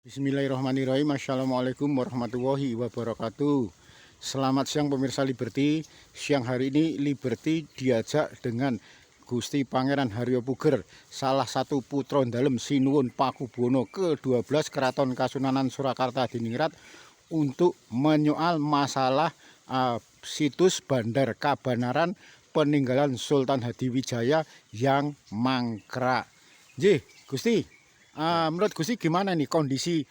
Bismillahirrahmanirrahim. Assalamualaikum warahmatullahi wabarakatuh. Selamat siang pemirsa Liberty. Siang hari ini Liberty diajak dengan Gusti Pangeran Haryo Puger, salah satu putra dalem Sinuwun Pakubono ke-12 Keraton Kasunanan Surakarta Diningrat, untuk menyoal masalah situs Bandar Kabanaran peninggalan Sultan Hadiwijaya yang mangkrak. Nggih, Gusti. Menurut Gusti gimana nih kondisi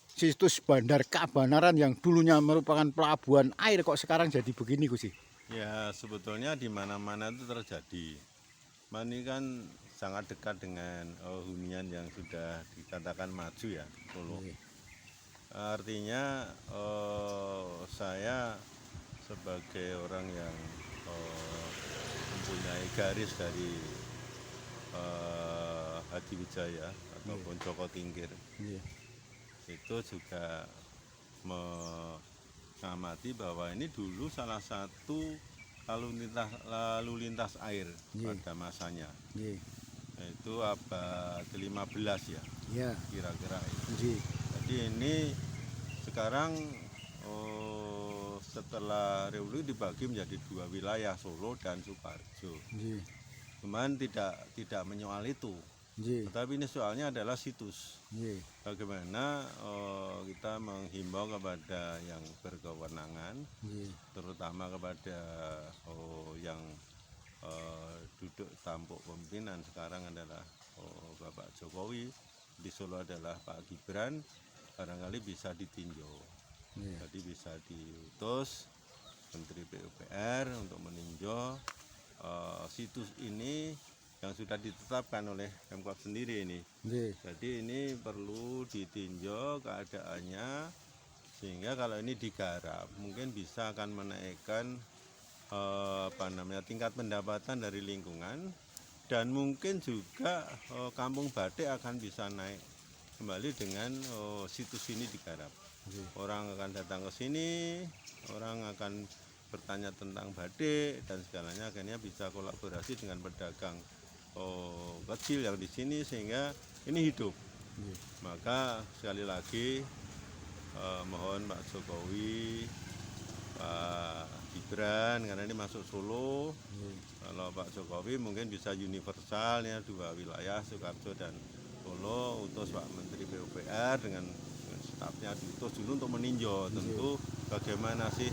situs Bandar Kabanaran yang dulunya merupakan pelabuhan air kok sekarang jadi begini, Gusti? Ya, sebetulnya di mana-mana itu terjadi. Ini kan sangat dekat dengan hunian yang sudah dikatakan maju ya, Solo. Artinya saya sebagai orang yang mempunyai garis dari Hadiwijaya ataupun Joko Tingkir, itu juga mengamati bahwa ini dulu salah satu lalu lintas air pada masanya, yaitu abad 15 ya, kira-kira itu. Jadi ini sekarang setelah Republik dibagi menjadi dua wilayah, Solo dan Sukoharjo. Cuman tidak menyoal itu, tetapi ini soalnya adalah situs. Bagaimana kita menghimbau kepada yang berkewenangan, terutama kepada yang duduk tampuk pimpinan sekarang adalah Bapak Jokowi, di Solo adalah Pak Gibran, barangkali bisa ditinjau. Jadi bisa diutus Menteri PUPR untuk meninjau situs ini yang sudah ditetapkan oleh Pemkot sendiri ini. Jadi ini perlu ditinjau keadaannya, sehingga kalau ini digarap mungkin bisa akan menaikkan tingkat pendapatan dari lingkungan, dan mungkin juga kampung batik akan bisa naik kembali dengan situs ini digarap. Orang akan datang ke sini, orang akan bertanya tentang batik dan segalanya, akhirnya bisa kolaborasi dengan pedagang kecil yang di sini sehingga ini hidup. Maka sekali lagi mohon Pak Jokowi, Pak Gibran, karena ini masuk Solo, kalau Pak Jokowi mungkin bisa universal ya, dua wilayah Sukoharjo dan Solo, utus Pak Menteri PUPR dengan stafnya diutus dulu untuk meninjau tentu bagaimana sih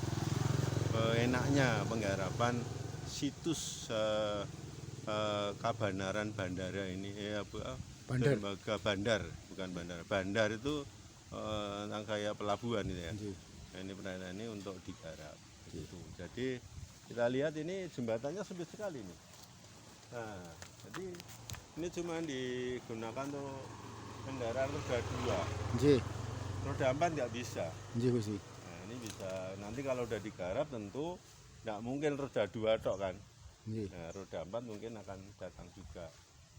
enaknya penggarapan situs Kabanaran Bandara ini, lembaga bandar, bukan bandara. Bandar itu kayak pelabuhan itu ya. Ini perairan ini untuk digarap. Gitu. Jadi kita lihat ini jembatannya sempit sekali nih. Nah, jadi ini cuma digunakan untuk kendaraan roda 2. Roda 4 nggak bisa. Nah, ini bisa, nanti kalau udah digarap tentu nggak mungkin roda 2 tok kan. Nah, roda 4 mungkin akan datang juga.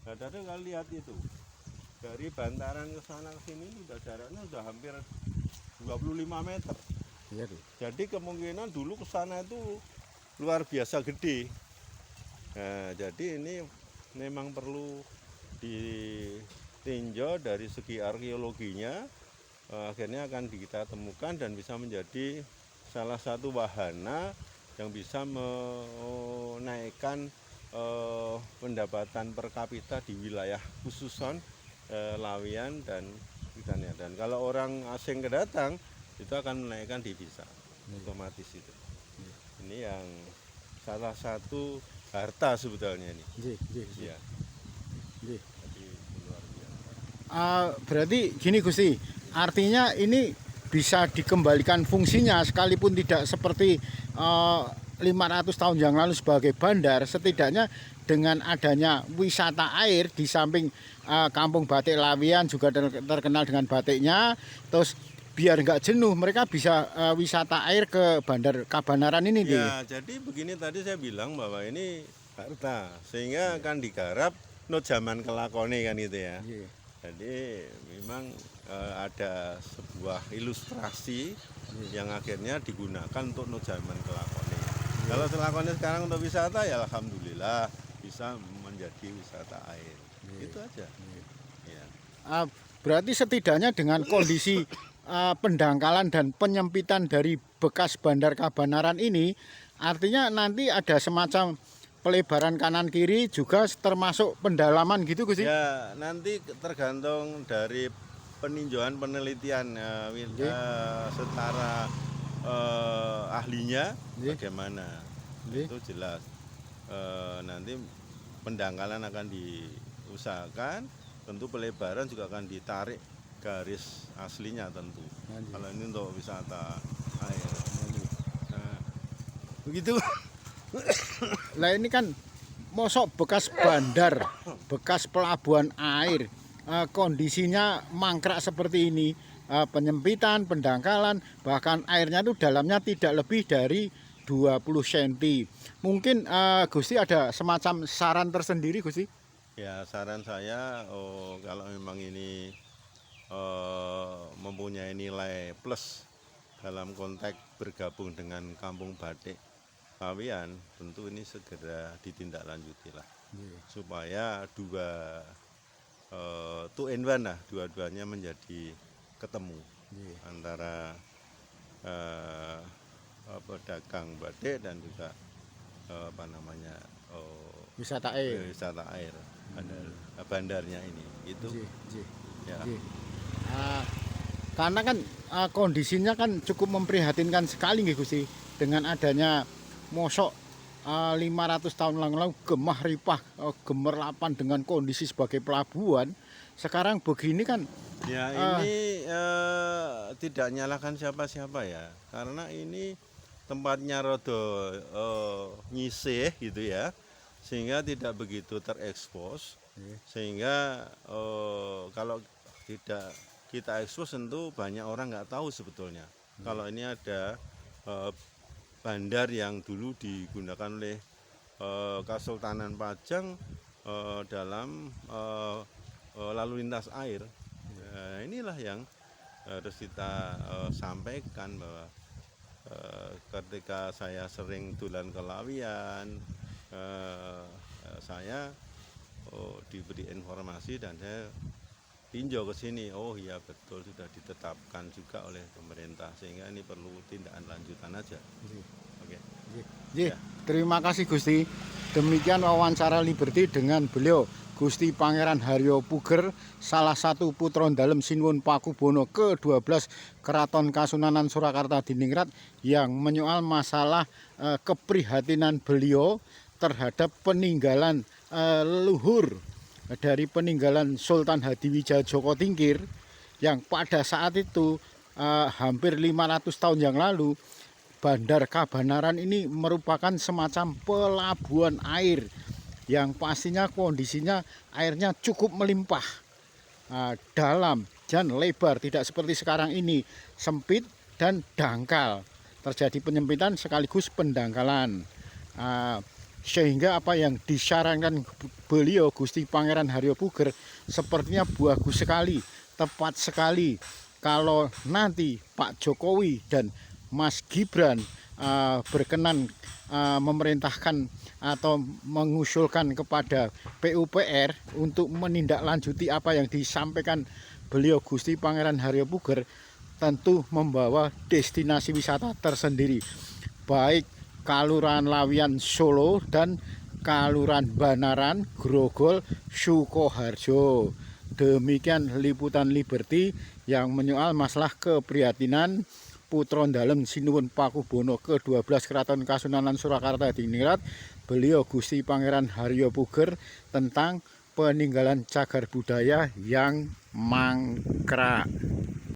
Nah, tadi kalau lihat itu dari bantaran ke sana ke sini udah jaraknya udah hampir 25 meter. Jadi kemungkinan dulu ke sana itu luar biasa gede. Nah, jadi ini memang perlu ditinjau dari segi arkeologinya. Akhirnya akan kita temukan dan bisa menjadi salah satu wahana yang bisa menaikkan pendapatan per kapita di wilayah khususon Lawian dan Widania. Dan kalau orang asing kedatang itu akan menaikkan devisa otomatis itu. Ini yang salah satu harta sebetulnya ini. Ya. Jadi luar biasa. Berarti gini, Gusti, artinya ini bisa dikembalikan fungsinya sekalipun tidak seperti 500 tahun yang lalu sebagai bandar. Setidaknya dengan adanya wisata air di samping kampung batik Lawian juga terkenal dengan batiknya, terus biar nggak jenuh mereka bisa wisata air ke Bandar Kabanaran ini. Ya, jadi begini, tadi saya bilang bahwa ini harta sehingga akan digarap no zaman kelakone kan itu ya. Jadi memang ada sebuah ilustrasi yang akhirnya digunakan untuk no zaman kelakone. Kalau kelakone sekarang untuk wisata ya alhamdulillah bisa menjadi wisata air. Itu aja. Ya. Berarti setidaknya dengan kondisi pendangkalan dan penyempitan dari bekas Bandar Kabanaran ini, artinya nanti ada semacam pelebaran kanan kiri juga termasuk pendalaman gitu Gusti? Ya, nanti tergantung dari peninjauan penelitian setara ahlinya bagaimana. Itu jelas. Nanti pendangkalan akan diusahakan, tentu pelebaran juga akan ditarik garis aslinya tentu. Kalau ini untuk wisata air. Nah, begitu. Lah ini kan mosok bekas bandar, bekas pelabuhan air, kondisinya mangkrak seperti ini, penyempitan, pendangkalan, bahkan airnya itu dalamnya tidak lebih dari 20 cm. Mungkin Gusti ada semacam saran tersendiri Gusti? Ya, saran saya kalau memang ini mempunyai nilai plus dalam konteks bergabung dengan Kampung Batik Pawian, tentu ini segera ditindaklanjuti lah, supaya two in one lah, dua-duanya menjadi ketemu antara pedagang batik dan juga Wisata air. Bandarnya ini itu. Ya. Karena kan kondisinya kan cukup memprihatinkan sekali nggih Gusti, dengan adanya mosok 500 tahun lalu gemah ripah gemerlapan dengan kondisi sebagai pelabuhan, sekarang begini kan. Ya, ini tidak nyalakan siapa-siapa ya, karena ini tempatnya rodo nyisih gitu ya, sehingga tidak begitu terekspos, sehingga kalau tidak kita ekspos tentu banyak orang nggak tahu sebetulnya kalau ini ada bandar yang dulu digunakan oleh Kesultanan Pajang dalam lalu lintas air. Inilah yang harus kita sampaikan, bahwa ketika saya sering dolan ke Lawian, saya diberi informasi dan saya tinjau ke sini, oh iya betul sudah ditetapkan juga oleh pemerintah, sehingga ini perlu tindakan lanjutan aja. Oke. Ya. Terima kasih Gusti. Demikian wawancara Liberty dengan beliau Gusti Pangeran Haryo Puger, salah satu putra dalem Sinuwun Pakubono ke-12 Keraton Kasunanan Surakarta Diningrat, yang menyoal masalah keprihatinan beliau terhadap peninggalan leluhur dari peninggalan Sultan Hadiwijaya Djoko Tingkir, yang pada saat itu hampir 500 tahun yang lalu Bandar Kabanaran ini merupakan semacam pelabuhan air yang pastinya kondisinya airnya cukup melimpah, dalam dan lebar, tidak seperti sekarang ini sempit dan dangkal, terjadi penyempitan sekaligus pendangkalan. Sehingga apa yang disarankan beliau Gusti Pangeran Haryo Puger sepertinya bagus sekali, tepat sekali. Kalau nanti Pak Jokowi dan Mas Gibran berkenan memerintahkan atau mengusulkan kepada PUPR untuk menindaklanjuti apa yang disampaikan beliau Gusti Pangeran Haryo Puger, tentu membawa destinasi wisata tersendiri, baik Kalurahan Lawian Solo dan Kalurahan Banaran Grogol Sukoharjo. Demikian liputan Liberty yang menyoal masalah keprihatinan putra dalem Sinuwun Pakubono ke-12 Keraton Kasunanan Surakarta Diningrat, beliau Gusti Pangeran Haryo Puger, tentang peninggalan cagar budaya yang mangkrak.